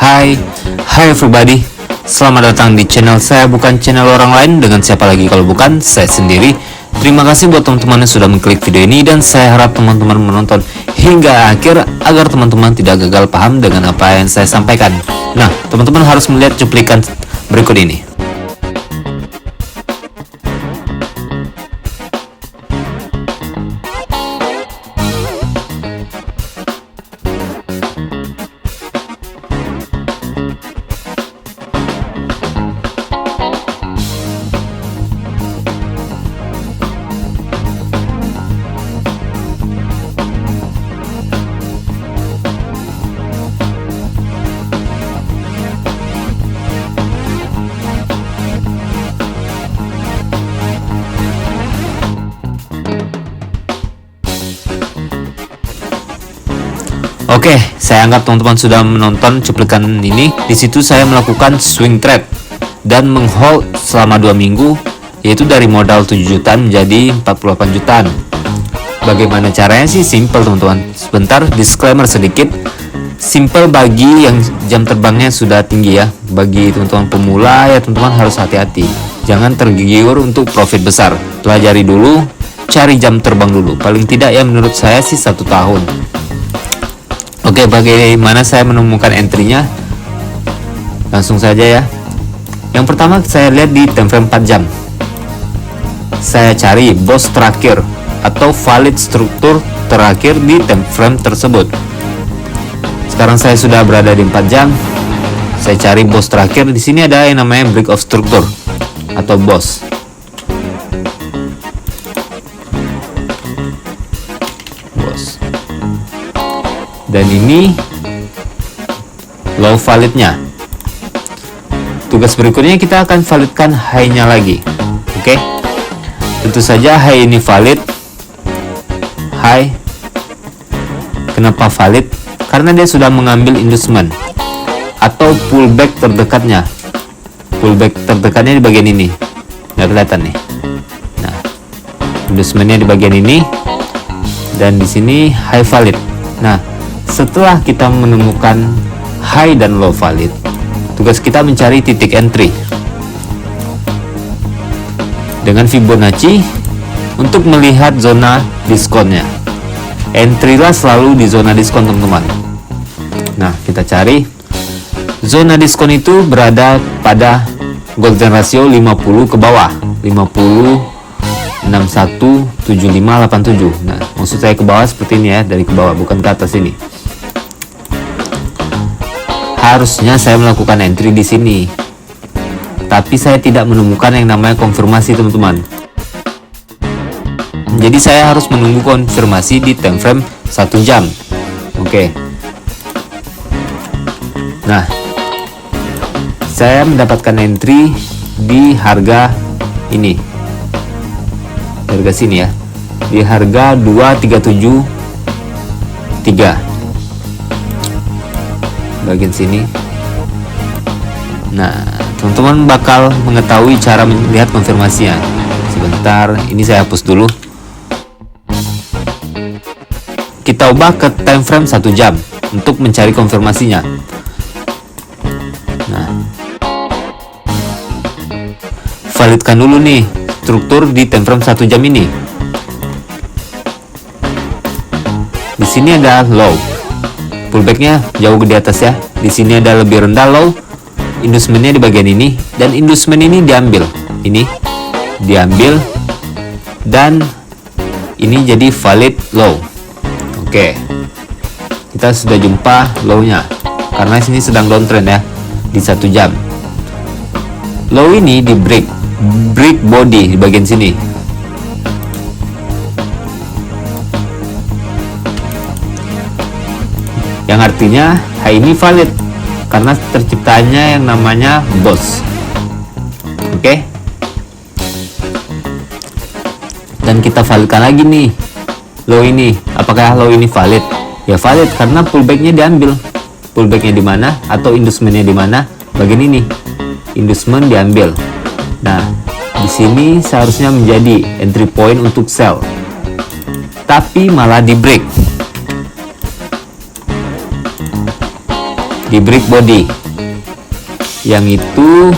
Hai everybody. Selamat datang di channel saya, bukan channel orang lain. Dengan siapa lagi kalau bukan saya sendiri. Terima kasih buat teman-teman yang sudah mengklik video ini, dan saya harap teman-teman menonton hingga akhir agar teman-teman tidak gagal paham dengan apa yang saya sampaikan. Nah, teman-teman harus melihat cuplikan berikut ini. Oke, saya anggap teman-teman sudah menonton cuplikan ini. Di situ saya melakukan swing trade dan menghold selama 2 minggu, yaitu dari modal 7 jutaan menjadi 48 jutaan. Bagaimana caranya sih? Simple teman-teman. Sebentar, disclaimer sedikit. Simple bagi yang jam terbangnya sudah tinggi ya. Bagi teman-teman pemula ya teman-teman harus hati-hati. Jangan tergiur untuk profit besar. Pelajari dulu, cari jam terbang dulu. Paling tidak ya menurut saya sih 1 tahun. Oke, bagaimana saya menemukan entry-nya? Langsung saja ya. Yang pertama saya lihat di time frame 4 jam. Saya cari boss terakhir atau valid struktur terakhir di time frame tersebut. Sekarang saya sudah berada di 4 jam. Saya cari boss terakhir. Di sini ada yang namanya break of structure atau boss. Dan ini low validnya. Tugas berikutnya kita akan validkan high-nya lagi. Oke. Tentu saja high ini valid. High. Kenapa valid? Karena dia sudah mengambil inducement atau pullback terdekatnya. Pullback terdekatnya di bagian ini. Nggak kelihatan nih. Nah, inducementnya di bagian ini, dan di sini high valid. Nah, setelah kita menemukan high dan low valid, tugas kita mencari titik entry dengan Fibonacci untuk melihat zona diskonnya. Entry lah selalu di zona diskon teman-teman. Nah, kita cari zona diskon itu berada pada golden ratio 50 ke bawah, 50 61 75 87. Nah, maksud saya ke bawah seperti ini ya, dari ke bawah bukan ke atas ini. Harusnya saya melakukan entry di sini, tapi saya tidak menemukan yang namanya konfirmasi teman-teman. Jadi saya harus menunggu konfirmasi di time frame 1 jam. Oke. Nah, saya mendapatkan entry di harga ini, harga sini ya, di harga 2373 bagian sini. Nah, teman-teman bakal mengetahui cara melihat konfirmasinya. Sebentar, ini saya hapus dulu. Kita ubah ke time frame 1 jam untuk mencari konfirmasinya. Nah, validkan dulu nih struktur di time frame 1 jam ini. Di sini ada low, pullbacknya jauh di atas ya. Di sini ada lebih rendah low, inducementnya di bagian ini, dan inducement ini diambil. Ini diambil, dan ini jadi valid low. Oke, kita sudah jumpa low-nya karena sini sedang downtrend ya di 1 jam. Low ini di break body di bagian sini. Yang artinya high ini valid karena terciptanya yang namanya boss. Oke. Dan kita validkan lagi nih low ini. Apakah low ini valid? Ya valid karena pullbacknya diambil. Pullbacknya di mana atau inducementnya di mana? Bagian ini. Inducement diambil. Nah, di sini seharusnya menjadi entry point untuk sell, tapi malah di break. di break body, yang itu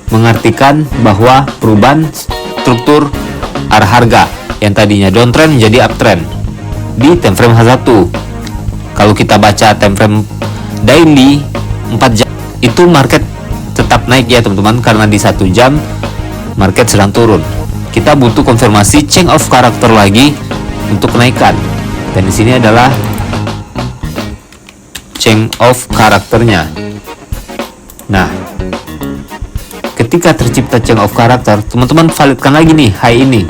mengartikan bahwa perubahan struktur arah harga yang tadinya downtrend menjadi uptrend di time frame H1. Kalau kita baca time frame daily 4 jam, itu market tetap naik ya teman-teman, karena di 1 jam market sedang turun. Kita butuh konfirmasi change of character lagi untuk kenaikan, dan di sini adalah change of karakternya. Nah, ketika tercipta change of character, teman-teman validkan lagi nih high ini.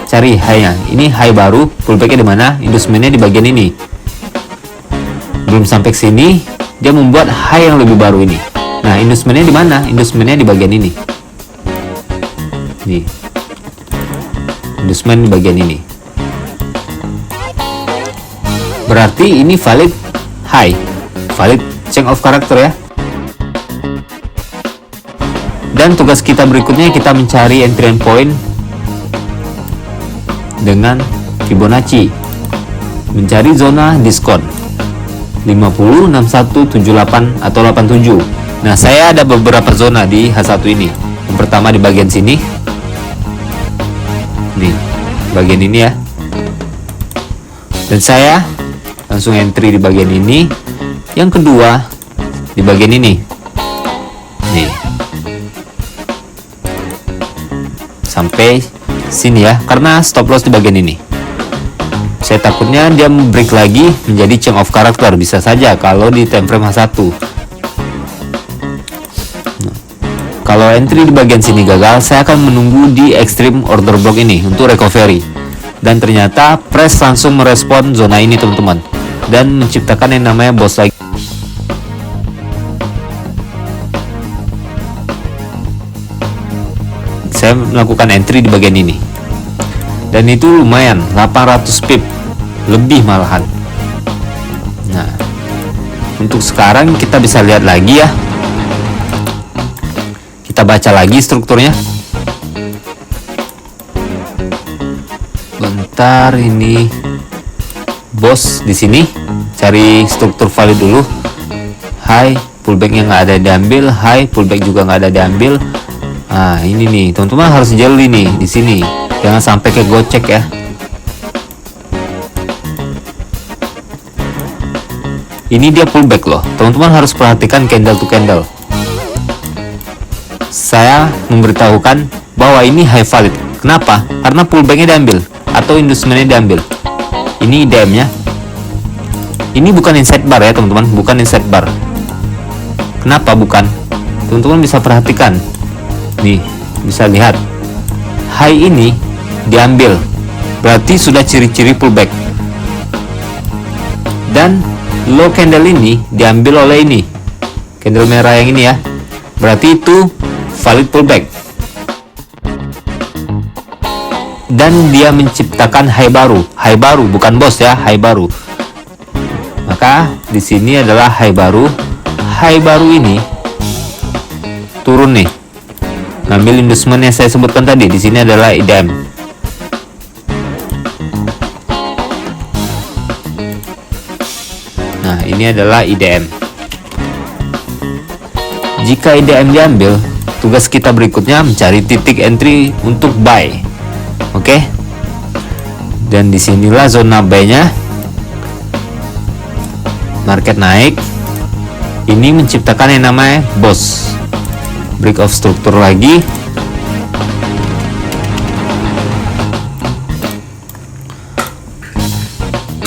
Cari high-nya. Ini high baru, pullback-nya di mana? Inducementnya di bagian ini. Belum sampai ke sini, dia membuat high yang lebih baru ini. Nah, inducementnya di mana? Inducementnya di bagian ini. Nih. Inducement di bagian ini. Berarti ini valid high, valid change of character ya. Dan tugas kita berikutnya, kita mencari entry point dengan Fibonacci, mencari zona diskon 50, 61, 78 atau 87. Nah, saya ada beberapa zona di H1 ini. Yang pertama di bagian sini, nih bagian ini ya, dan saya langsung entry di bagian ini. Yang kedua di bagian ini nih, sampai sini ya, karena stop loss di bagian ini. Saya takutnya dia break lagi menjadi change of character, bisa saja kalau di time frame H1. Kalau entry di bagian sini gagal, saya akan menunggu di extreme order block ini untuk recovery. Dan ternyata price langsung merespon zona ini teman-teman, dan menciptakan yang namanya boss lagi. Saya melakukan entry di bagian ini, dan itu lumayan 800 pip lebih malahan. Nah, untuk sekarang kita bisa lihat lagi ya, kita baca lagi strukturnya. Bentar, ini bos di sini, cari struktur valid dulu. High, pullbacknya nggak ada diambil, high, pullback juga nggak ada diambil. Nah, ini nih teman-teman harus jeli nih di sini, jangan sampai kayak gocek ya. Ini dia pullback loh, teman-teman harus perhatikan candle to candle. Saya memberitahukan bahwa ini high valid. Kenapa? Karena pullbacknya diambil atau inducementnya diambil. Ini IDM-nya. Ini bukan inside bar ya teman-teman, bukan inside bar. Kenapa bukan? Teman-teman bisa perhatikan. Nih, bisa lihat high ini diambil, berarti sudah ciri-ciri pullback. Dan low candle ini diambil oleh ini, candle merah yang ini ya, berarti itu valid pullback. Dan dia menciptakan high baru bukan bos ya, high baru. Maka di sini adalah high baru. High baru ini turun nih, ngambil inducement yang saya sebutkan tadi. Di sini adalah IDM. Nah, ini adalah IDM. Jika IDM diambil, tugas kita berikutnya mencari titik entry untuk buy. Oke. Dan disinilah zona buy-nya. Market naik. Ini menciptakan yang namanya boss. Break of struktur lagi.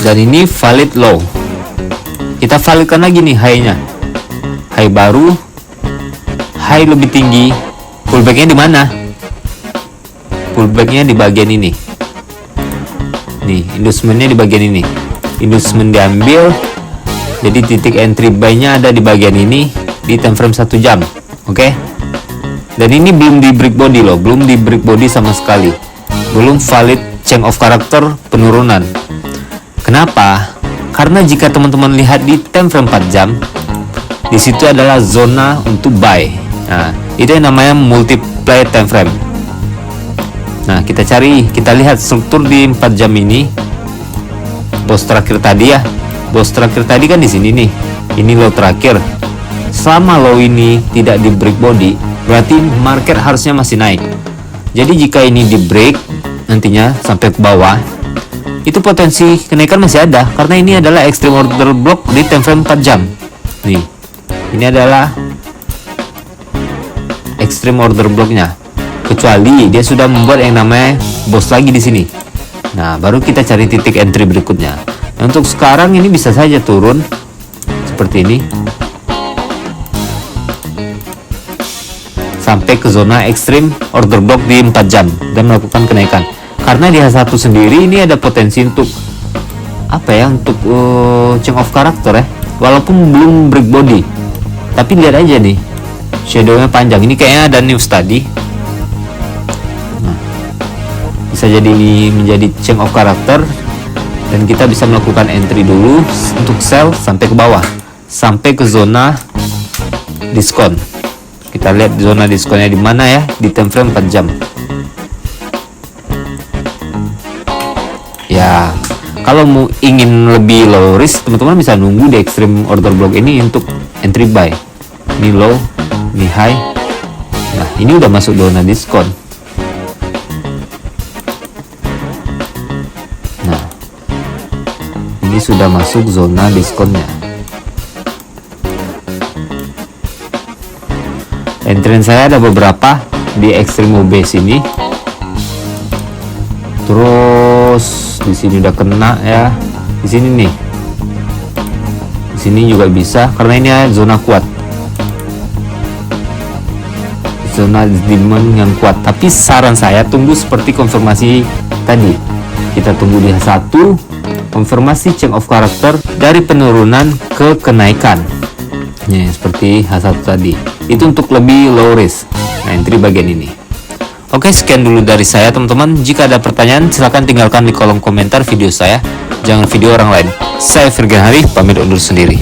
Dan ini valid low. Kita validkan lagi nih high-nya. High baru, high lebih tinggi. Pullback-nya di mana? Pullback-nya di bagian ini. Nih, inducement-nya di bagian ini. Inducement diambil. Jadi titik entry buy-nya ada di bagian ini di time frame 1 jam. Oke. Dan ini belum di break body loh, belum di break body sama sekali. Belum valid change of character penurunan. Kenapa? Karena jika teman-teman lihat di time frame 4 jam, di situ adalah zona untuk buy. Nah, itu yang namanya multiply time frame. Nah, kita lihat struktur di 4 jam ini. Bos terakhir tadi ya. Bos terakhir tadi kan di sini nih. Ini low terakhir. Selama low ini tidak di break body, berarti market harusnya masih naik. Jadi jika ini di break nantinya sampai ke bawah, itu potensi kenaikan masih ada, karena ini adalah extreme order block di time frame 4 jam. Nih, ini adalah extreme order blocknya. Kecuali dia sudah membuat yang namanya boss lagi di sini. Nah, baru kita cari titik entry berikutnya. Nah, untuk sekarang ini bisa saja turun seperti ini sampai ke zona extreme order block di 4 jam dan melakukan kenaikan. Karena di H1 sendiri ini ada potensi untuk apa ya, untuk change of character ya, walaupun belum break body. Tapi lihat aja nih, shadownya panjang. Ini kayaknya ada news tadi. Nah, bisa jadi ini menjadi change of character, dan kita bisa melakukan entry dulu untuk sell sampai ke bawah, sampai ke zona diskon. Kita lihat zona diskonnya di mana ya, di time frame 4 jam. Ya, kalau mau ingin lebih low risk, teman-teman bisa nunggu di extreme order block ini untuk entry buy. Ini low, ini high. Nah, ini udah masuk zona diskon. Nah, ini sudah masuk zona diskonnya. Entry saya ada beberapa di extreme base ini. Terus di sini udah kena ya. Di sini nih. Di sini juga bisa karena ini zona kuat. Zona demand yang kuat. Tapi saran saya tunggu seperti konfirmasi tadi. Kita tunggu di H1, konfirmasi change of character dari penurunan ke kenaikan. Ya, seperti H1 tadi. Itu untuk lebih low risk. Nah, entry bagian ini. Oke, sekian dulu dari saya teman-teman. Jika ada pertanyaan silahkan tinggalkan di kolom komentar video saya. Jangan video orang lain. Saya Virgen Hari, pamit undur sendiri.